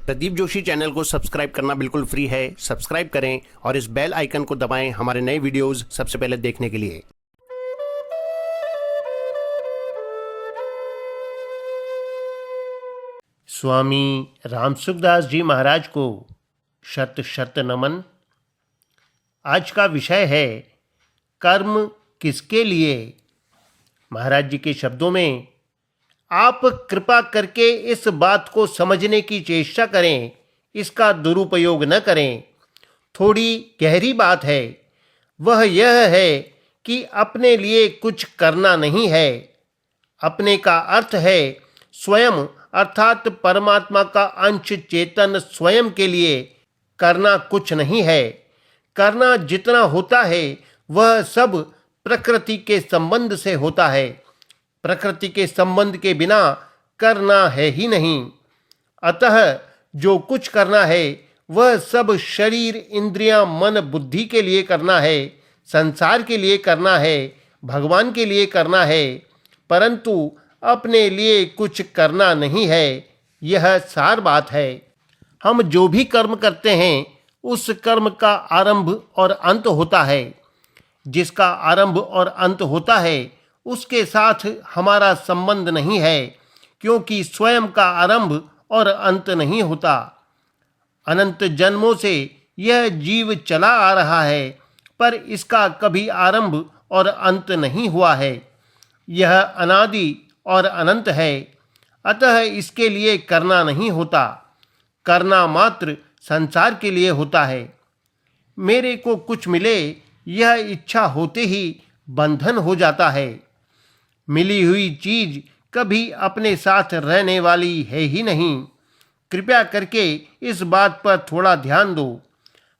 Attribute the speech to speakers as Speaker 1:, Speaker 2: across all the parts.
Speaker 1: Pradeep Joshi channel को subscribe करना बिल्कुल फ्री है। सब्सक्राइब करें और इस बेल आइकन को दबाएं हमारे नए वीडियोस सबसे पहले देखने के लिए। स्वामी रामसुखदास जी महाराज को शत शत नमन। आज का विषय है कर्म किसके लिए। महाराज जी के शब्दों में, आप कृपा करके इस बात को समझने की चेष्टा करें, इसका दुरुपयोग न करें। थोड़ी गहरी बात है। वह यह है कि अपने लिए कुछ करना नहीं है। अपने का अर्थ है स्वयं, अर्थात परमात्मा का अंश चेतन स्वयं के लिए करना कुछ नहीं है। करना जितना होता है वह सब प्रकृति के संबंध से होता है। प्रकृति के संबंध के बिना करना है ही नहीं। अतः जो कुछ करना है वह सब शरीर, इंद्रियां, मन, बुद्धि के लिए करना है, संसार के लिए करना है, भगवान के लिए करना है, परंतु अपने लिए कुछ करना नहीं है। यह सार बात है। हम जो भी कर्म करते हैं उस कर्म का आरंभ और अंत होता है। जिसका आरंभ और अंत होता है उसके साथ हमारा संबंध नहीं है, क्योंकि स्वयं का आरंभ और अंत नहीं होता। अनंत जन्मों से यह जीव चला आ रहा है, पर इसका कभी आरंभ और अंत नहीं हुआ है। यह अनादि और अनंत है, अतः इसके लिए करना नहीं होता। करना मात्र संसार के लिए होता है। मेरे को कुछ मिले, यह इच्छा होते ही बंधन हो जाता है। मिली हुई चीज कभी अपने साथ रहने वाली है ही नहीं। कृपया करके इस बात पर थोड़ा ध्यान दो।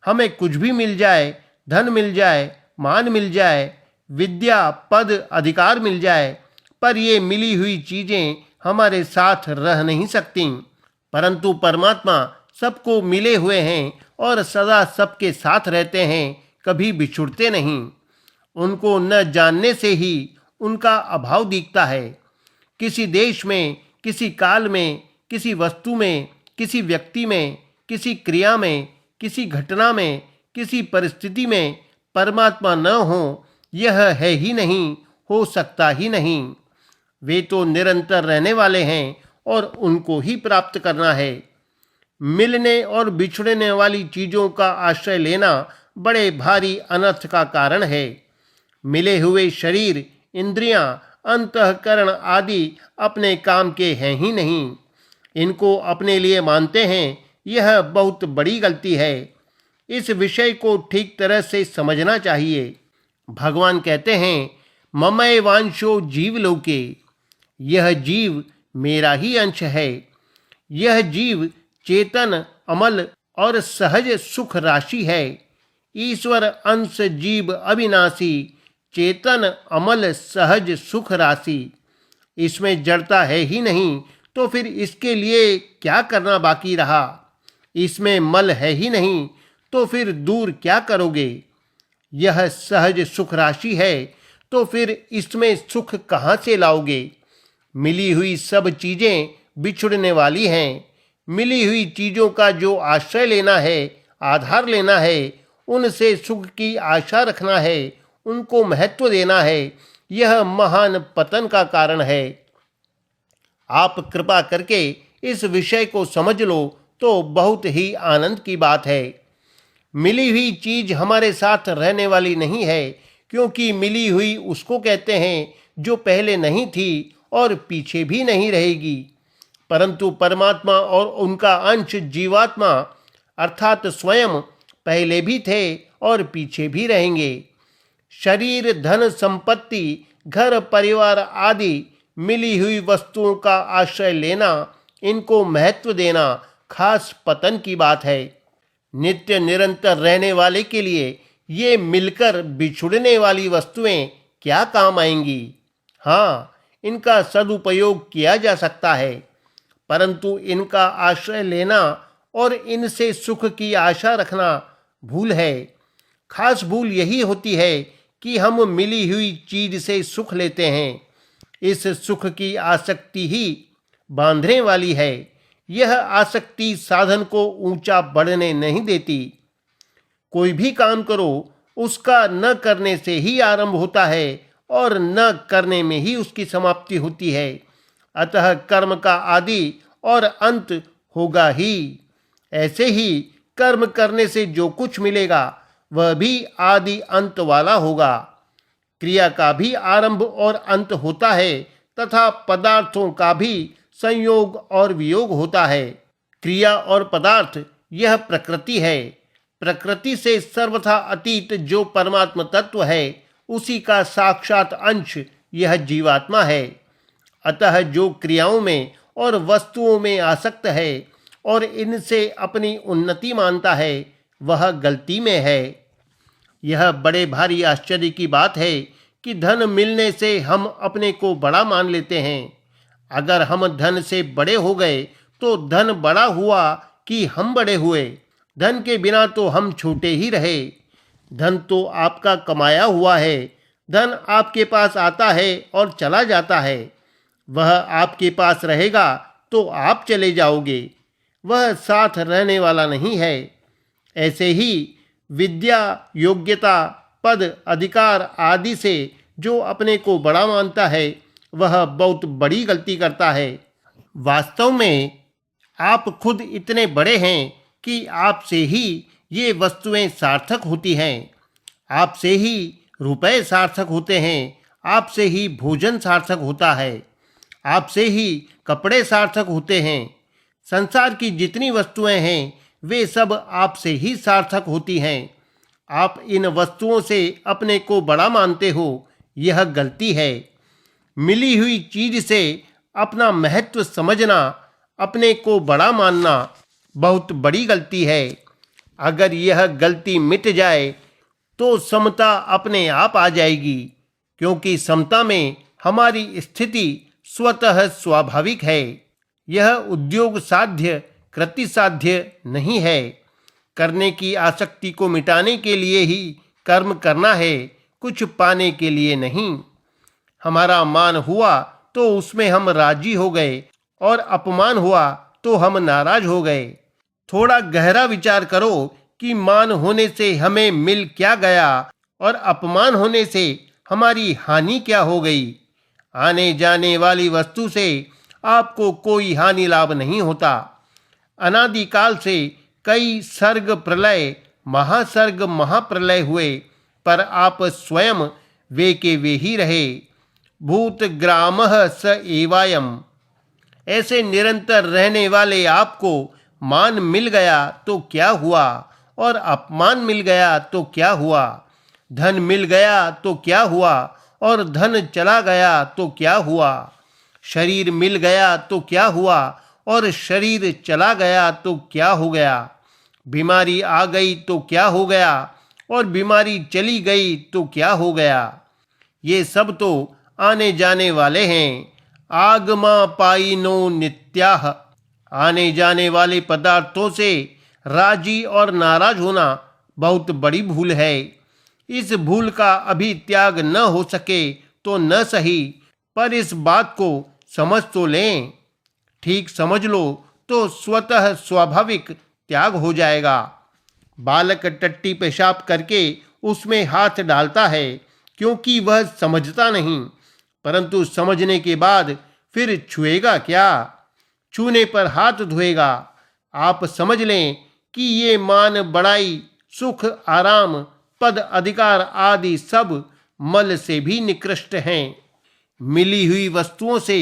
Speaker 1: हमें कुछ भी मिल जाए, धन मिल जाए, मान मिल जाए, विद्या, पद, अधिकार मिल जाए, पर ये मिली हुई चीजें हमारे साथ रह नहीं सकती। परंतु परमात्मा सबको मिले हुए हैं और सदा सबके साथ रहते हैं, कभी बिछुड़ते नहीं। उनको न जानने से ही उनका अभाव दिखता है। किसी देश में, किसी काल में, किसी वस्तु में, किसी व्यक्ति में, किसी क्रिया में, किसी घटना में, किसी परिस्थिति में परमात्मा न हो, यह है ही नहीं, हो सकता ही नहीं। वे तो निरंतर रहने वाले हैं और उनको ही प्राप्त करना है। मिलने और बिछड़ने वाली चीज़ों का आश्रय लेना बड़े भारी अनर्थ का कारण है। मिले हुए शरीर, इंद्रियां, अंतःकरण आदि अपने काम के हैं ही नहीं। इनको अपने लिए मानते हैं, यह बहुत बड़ी गलती है। इस विषय को ठीक तरह से समझना चाहिए। भगवान कहते हैं, ममैव वांशो जीवलोके, यह जीव मेरा ही अंश है। यह जीव चेतन, अमल और सहज सुख राशि है। ईश्वर अंश जीव अविनाशी, चेतन, अमल, सहज सुख राशि। इसमें जड़ता है ही नहीं, तो फिर इसके लिए क्या करना बाकी रहा। इसमें मल है ही नहीं, तो फिर दूर क्या करोगे। यह सहज सुख राशि है, तो फिर इसमें सुख कहाँ से लाओगे। मिली हुई सब चीज़ें बिछुड़ने वाली हैं। मिली हुई चीज़ों का जो आश्रय लेना है, आधार लेना है, उनसे सुख की आशा रखना है, उनको महत्व देना है, यह महान पतन का कारण है। आप कृपा करके इस विषय को समझ लो तो बहुत ही आनंद की बात है। मिली हुई चीज हमारे साथ रहने वाली नहीं है, क्योंकि मिली हुई उसको कहते हैं जो पहले नहीं थी और पीछे भी नहीं रहेगी। परंतु परमात्मा और उनका अंश जीवात्मा अर्थात स्वयं पहले भी थे और पीछे भी रहेंगे। शरीर, धन, संपत्ति, घर, परिवार आदि मिली हुई वस्तुओं का आश्रय लेना, इनको महत्व देना खास पतन की बात है। नित्य निरंतर रहने वाले के लिए ये मिलकर बिछुड़ने वाली वस्तुएं क्या काम आएंगी। हाँ, इनका सदुपयोग किया जा सकता है, परंतु इनका आश्रय लेना और इनसे सुख की आशा रखना भूल है। खास भूल यही होती है कि हम मिली हुई चीज से सुख लेते हैं। इस सुख की आसक्ति ही बांधने वाली है। यह आसक्ति साधन को ऊंचा बढ़ने नहीं देती। कोई भी काम करो, उसका न करने से ही आरंभ होता है और न करने में ही उसकी समाप्ति होती है। अतः कर्म का आदि और अंत होगा ही। ऐसे ही कर्म करने से जो कुछ मिलेगा वह भी आदि अंत वाला होगा। क्रिया का भी आरंभ और अंत होता है तथा पदार्थों का भी संयोग और वियोग होता है। क्रिया और पदार्थ यह प्रकृति है। प्रकृति से सर्वथा अतीत जो परमात्म तत्व है, उसी का साक्षात अंश यह जीवात्मा है। अतः जो क्रियाओं में और वस्तुओं में आसक्त है और इनसे अपनी उन्नति मानता है, वह गलती में है। यह बड़े भारी आश्चर्य की बात है कि धन मिलने से हम अपने को बड़ा मान लेते हैं। अगर हम धन से बड़े हो गए तो धन बड़ा हुआ कि हम बड़े हुए। धन के बिना तो हम छोटे ही रहे। धन तो आपका कमाया हुआ है। धन आपके पास आता है और चला जाता है। वह आपके पास रहेगा तो आप चले जाओगे। वह साथ रहने वाला नहीं है। ऐसे ही विद्या, योग्यता, पद, अधिकार आदि से जो अपने को बड़ा मानता है, वह बहुत बड़ी गलती करता है। वास्तव में आप खुद इतने बड़े हैं कि आपसे ही ये वस्तुएं सार्थक होती हैं। आपसे ही रुपए सार्थक होते हैं। आपसे ही भोजन सार्थक होता है। आपसे ही कपड़े सार्थक होते हैं। संसार की जितनी वस्तुएं हैं वे सब आपसे ही सार्थक होती हैं। आप इन वस्तुओं से अपने को बड़ा मानते हो, यह गलती है। मिली हुई चीज से अपना महत्व समझना, अपने को बड़ा मानना बहुत बड़ी गलती है। अगर यह गलती मिट जाए तो समता अपने आप आ जाएगी, क्योंकि समता में हमारी स्थिति स्वतः स्वाभाविक है। यह उद्योग साध्य, कृति साध्य नहीं है। करने की आसक्ति को मिटाने के लिए ही कर्म करना है, कुछ पाने के लिए नहीं। हमारा मान हुआ तो उसमें हम राजी हो गए और अपमान हुआ तो हम नाराज हो गए। थोड़ा गहरा विचार करो कि मान होने से हमें मिल क्या गया और अपमान होने से हमारी हानि क्या हो गई। आने जाने वाली वस्तु से आपको कोई हानि लाभ नहीं होता। अनादिकाल से कई सर्ग प्रलय, महासर्ग, महाप्रलय हुए, पर आप स्वयं वे के वे ही रहे। भूत ग्रामः स एवायम। ऐसे निरंतर रहने वाले आपको मान मिल गया तो क्या हुआ और अपमान मिल गया तो क्या हुआ। धन मिल गया तो क्या हुआ और धन चला गया तो क्या हुआ। शरीर मिल गया तो क्या हुआ और शरीर चला गया तो क्या हो गया। बीमारी आ गई तो क्या हो गया और बीमारी चली गई तो क्या हो गया। ये सब तो आने जाने वाले हैं। आगमा पाइनो नित्याह। आने जाने वाले पदार्थों से राजी और नाराज होना बहुत बड़ी भूल है। इस भूल का अभी त्याग न हो सके तो न सही, पर इस बात को समझ तो लें। ठीक समझ लो तो स्वतः स्वाभाविक त्याग हो जाएगा। बालक टट्टी पेशाब करके उसमें हाथ डालता है क्योंकि वह समझता नहीं, परंतु समझने के बाद फिर छुएगा क्या। छूने पर हाथ धोएगा। आप समझ लें कि ये मान, बड़ाई, सुख, आराम, पद, अधिकार आदि सब मल से भी निकृष्ट हैं। मिली हुई वस्तुओं से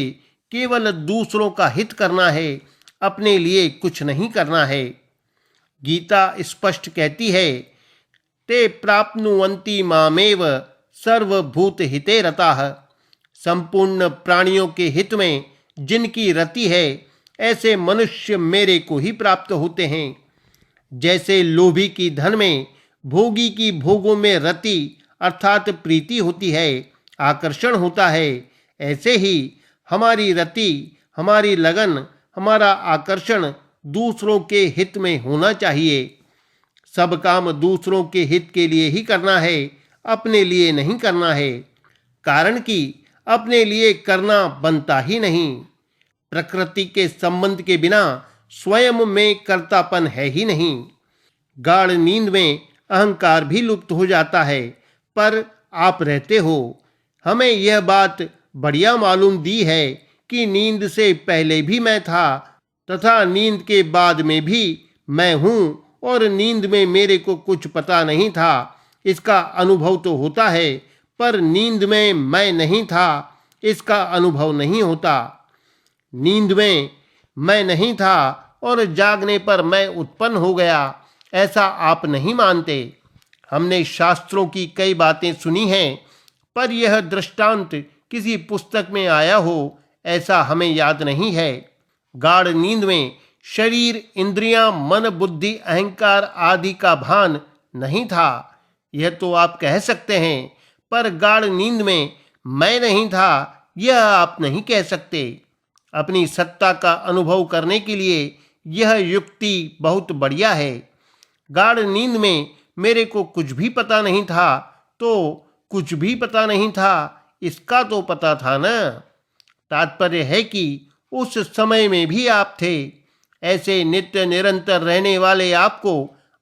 Speaker 1: केवल दूसरों का हित करना है, अपने लिए कुछ नहीं करना है। गीता स्पष्ट कहती है, ते प्राप्नुवन्ति मामेव सर्वभूत हिते रताः। संपूर्ण प्राणियों के हित में जिनकी रति है, ऐसे मनुष्य मेरे को ही प्राप्त होते हैं। जैसे लोभी की धन में, भोगी की भोगों में रति अर्थात प्रीति होती है, आकर्षण होता है, ऐसे ही हमारी रति, हमारी लगन, हमारा आकर्षण दूसरों के हित में होना चाहिए। सब काम दूसरों के हित के लिए ही करना है, अपने लिए नहीं करना है। कारण कि अपने लिए करना बनता ही नहीं। प्रकृति के संबंध के बिना स्वयं में कर्तापन है ही नहीं। गाढ़ नींद में अहंकार भी लुप्त हो जाता है, पर आप रहते हो। हमें यह बात बढ़िया मालूम दी है कि नींद से पहले भी मैं था तथा नींद के बाद में भी मैं हूँ, और नींद में मेरे को कुछ पता नहीं था। इसका अनुभव तो होता है, पर नींद में मैं नहीं था, इसका अनुभव नहीं होता। नींद में मैं नहीं था और जागने पर मैं उत्पन्न हो गया, ऐसा आप नहीं मानते। हमने शास्त्रों की कई बातें सुनी हैं, पर यह दृष्टांत किसी पुस्तक में आया हो ऐसा हमें याद नहीं है। गाढ़ नींद में शरीर, इंद्रियां, मन, बुद्धि, अहंकार आदि का भान नहीं था, यह तो आप कह सकते हैं, पर गाढ़ नींद में मैं नहीं था, यह आप नहीं कह सकते। अपनी सत्ता का अनुभव करने के लिए यह युक्ति बहुत बढ़िया है। गाढ़ नींद में मेरे को कुछ भी पता नहीं था, तो कुछ भी पता नहीं था, इसका तो पता था ना। तात्पर्य है कि उस समय में भी आप थे। ऐसे नित्य निरंतर रहने वाले आपको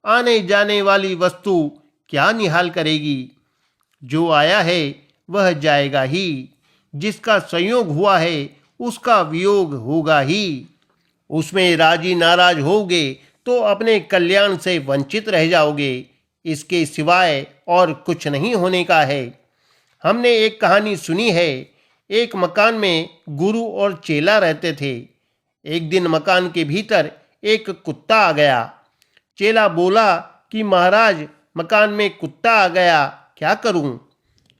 Speaker 1: आने जाने वाली वस्तु क्या निहाल करेगी। जो आया है वह जाएगा ही, जिसका संयोग हुआ है उसका वियोग होगा ही। उसमें राजी नाराज होगे तो अपने कल्याण से वंचित रह जाओगे, इसके सिवाय और कुछ नहीं होने का है। हमने एक कहानी सुनी है। एक मकान में गुरु और चेला रहते थे। एक दिन मकान के भीतर एक कुत्ता आ गया। चेला बोला कि महाराज, मकान में कुत्ता आ गया, क्या करूं?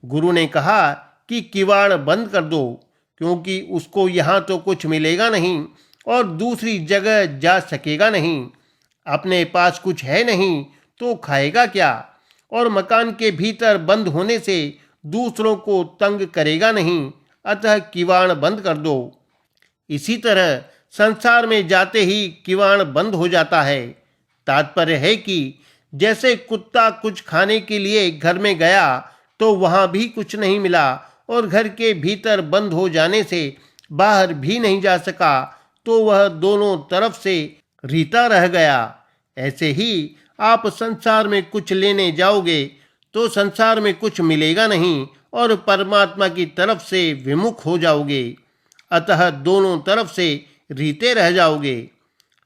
Speaker 1: गुरु ने कहा कि किवाड़ बंद कर दो, क्योंकि उसको यहाँ तो कुछ मिलेगा नहीं और दूसरी जगह जा सकेगा नहीं। अपने पास कुछ है नहीं तो खाएगा क्या, और मकान के भीतर बंद होने से दूसरों को तंग करेगा नहीं, अतः किवाड़ बंद कर दो। इसी तरह संसार में जाते ही किवाड़ बंद हो जाता है। तात्पर्य है कि जैसे कुत्ता कुछ खाने के लिए घर में गया तो वहाँ भी कुछ नहीं मिला, और घर के भीतर बंद हो जाने से बाहर भी नहीं जा सका, तो वह दोनों तरफ से रीता रह गया। ऐसे ही आप संसार में कुछ लेने जाओगे तो संसार में कुछ मिलेगा नहीं और परमात्मा की तरफ से विमुख हो जाओगे, अतः दोनों तरफ से रीते रह जाओगे।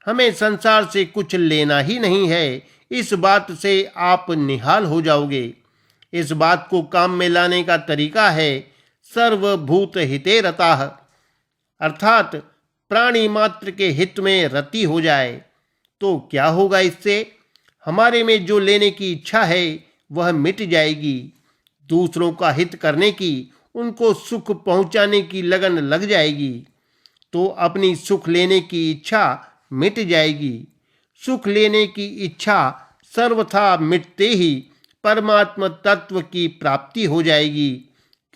Speaker 1: हमें संसार से कुछ लेना ही नहीं है, इस बात से आप निहाल हो जाओगे। इस बात को काम में लाने का तरीका है सर्वभूत हिते रताः, अर्थात प्राणी मात्र के हित में रति हो जाए। तो क्या होगा इससे? हमारे में जो लेने की इच्छा है वह मिट जाएगी। दूसरों का हित करने की, उनको सुख पहुंचाने की लगन लग जाएगी, तो अपनी सुख लेने की इच्छा मिट जाएगी। सुख लेने की इच्छा सर्वथा मिटते ही परमात्म तत्व की प्राप्ति हो जाएगी,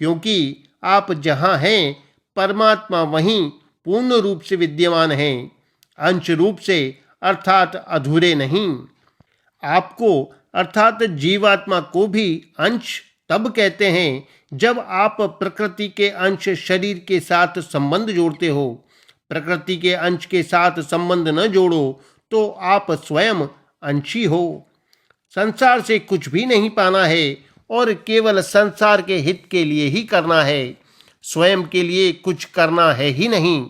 Speaker 1: क्योंकि आप जहाँ हैं परमात्मा वहीं पूर्ण रूप से विद्यमान हैं, अंश रूप से, अर्थात अधूरे नहीं। आपको अर्थात जीवात्मा को भी अंश तब कहते हैं जब आप प्रकृति के अंश शरीर के साथ संबंध जोड़ते हो। प्रकृति के अंश के साथ संबंध न जोड़ो तो आप स्वयं अंशी हो। संसार से कुछ भी नहीं पाना है और केवल संसार के हित के लिए ही करना है, स्वयं के लिए कुछ करना है ही नहीं।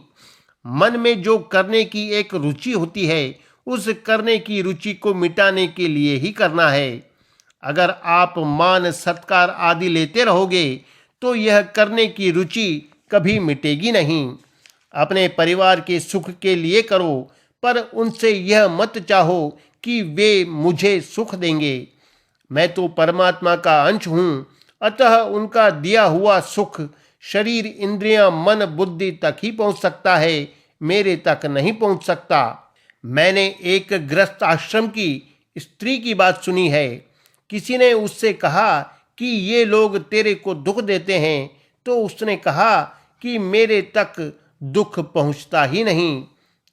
Speaker 1: मन में जो करने की एक रुचि होती है, उस करने की रुचि को मिटाने के लिए ही करना है। अगर आप मान सत्कार आदि लेते रहोगे तो यह करने की रुचि कभी मिटेगी नहीं। अपने परिवार के सुख के लिए करो, पर उनसे यह मत चाहो कि वे मुझे सुख देंगे। मैं तो परमात्मा का अंश हूँ, अतः उनका दिया हुआ सुख शरीर, इंद्रियां, मन, बुद्धि तक ही पहुँच सकता है, मेरे तक नहीं पहुँच सकता। मैंने एक गृहस्थ आश्रम की स्त्री की बात सुनी है। किसी ने उससे कहा कि ये लोग तेरे को दुख देते हैं, तो उसने कहा कि मेरे तक दुख पहुँचता ही नहीं।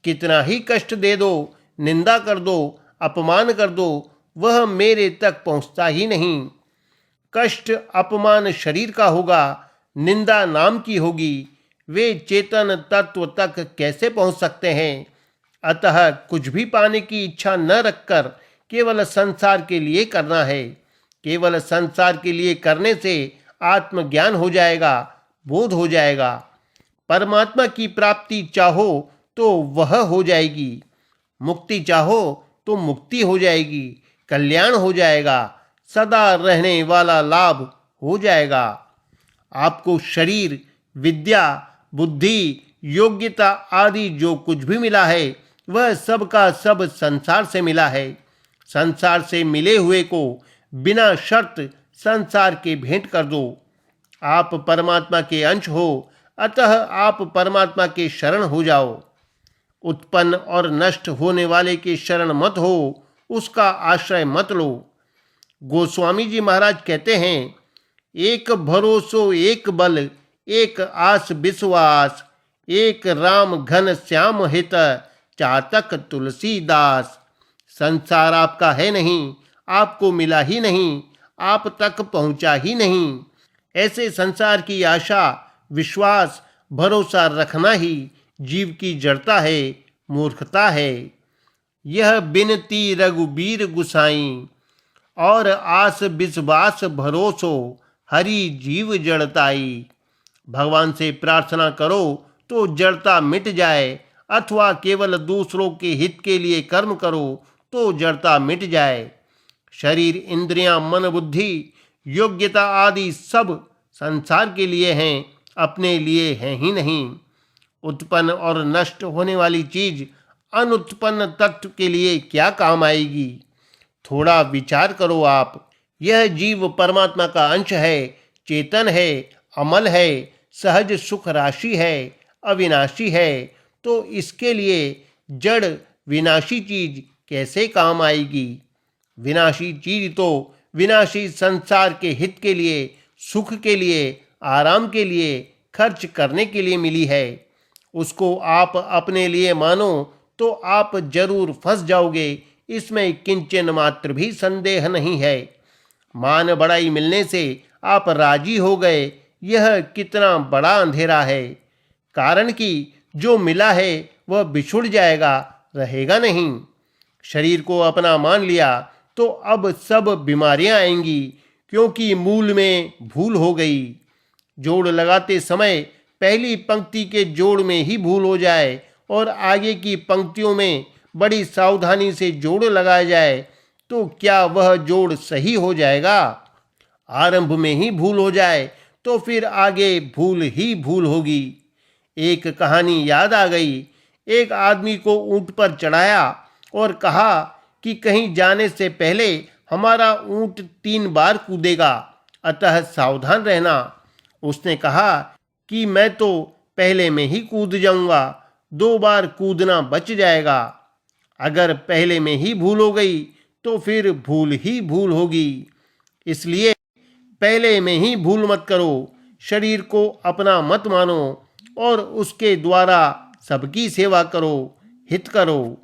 Speaker 1: कितना ही कष्ट दे दो, निंदा कर दो, अपमान कर दो, वह मेरे तक पहुँचता ही नहीं। कष्ट अपमान शरीर का होगा, निंदा नाम की होगी, वे चेतन तत्व तक कैसे पहुँच सकते हैं? अतः कुछ भी पाने की इच्छा न रखकर केवल संसार के लिए करना है। केवल संसार के लिए करने से आत्मज्ञान हो जाएगा, बोध हो जाएगा। परमात्मा की प्राप्ति चाहो तो वह हो जाएगी, मुक्ति चाहो तो मुक्ति हो जाएगी, कल्याण हो जाएगा, सदा रहने वाला लाभ हो जाएगा। आपको शरीर, विद्या, बुद्धि, योग्यता आदि जो कुछ भी मिला है वह सब का सब संसार से मिला है। संसार से मिले हुए को बिना शर्त संसार के भेंट कर दो। आप परमात्मा के अंश हो, अतः आप परमात्मा के शरण हो जाओ। उत्पन्न और नष्ट होने वाले के शरण मत हो, उसका आश्रय मत लो। गोस्वामी जी महाराज कहते हैं, एक भरोसो एक बल, एक आस विश्वास, एक राम घन श्याम हित, चातक तुलसीदास। संसार आपका है नहीं, आपको मिला ही नहीं, आप तक पहुंचा ही नहीं। ऐसे संसार की आशा, विश्वास, भरोसा रखना ही जीव की जड़ता है, मूर्खता है। यह बिनती रघुबीर गुसाई, और आस विश्वास भरोसो, हरि जीव जड़ताई। भगवान से प्रार्थना करो तो जड़ता मिट जाए, अथवा केवल दूसरों के हित के लिए कर्म करो तो जड़ता मिट जाए। शरीर, इंद्रियां, मन, बुद्धि, योग्यता आदि सब संसार के लिए हैं, अपने लिए हैं ही नहीं। उत्पन्न और नष्ट होने वाली चीज अनुत्पन्न तत्व के लिए क्या काम आएगी? थोड़ा विचार करो आप। यह जीव परमात्मा का अंश है, चेतन है, अमल है, सहज सुख राशि है, अविनाशी है, तो इसके लिए जड़ विनाशी चीज कैसे काम आएगी? विनाशी चीज तो विनाशी संसार के हित के लिए, सुख के लिए, आराम के लिए, खर्च करने के लिए मिली है। उसको आप अपने लिए मानो तो आप जरूर फंस जाओगे, इसमें किंचन मात्र भी संदेह नहीं है। मान बढ़ाई मिलने से आप राजी हो गए, यह कितना बड़ा अंधेरा है। कारण कि जो मिला है वह बिछुड़ जाएगा, रहेगा नहीं। शरीर को अपना मान लिया तो अब सब बीमारियां आएंगी, क्योंकि मूल में भूल हो गई। जोड़ लगाते समय पहली पंक्ति के जोड़ में ही भूल हो जाए और आगे की पंक्तियों में बड़ी सावधानी से जोड़ लगाया जाए तो क्या वह जोड़ सही हो जाएगा? आरंभ में ही भूल हो जाए तो फिर आगे भूल ही भूल होगी। एक कहानी याद आ गई। एक आदमी को ऊंट पर चढ़ाया और कहा कि कहीं जाने से पहले हमारा ऊंट 3 बार कूदेगा, अतः सावधान रहना। उसने कहा कि मैं तो पहले में ही कूद जाऊंगा, 2 बार कूदना बच जाएगा। अगर पहले में ही भूल हो गई तो फिर भूल ही भूल होगी। इसलिए पहले में ही भूल मत करो। शरीर को अपना मत मानो और उसके द्वारा सबकी सेवा करो, हित करो।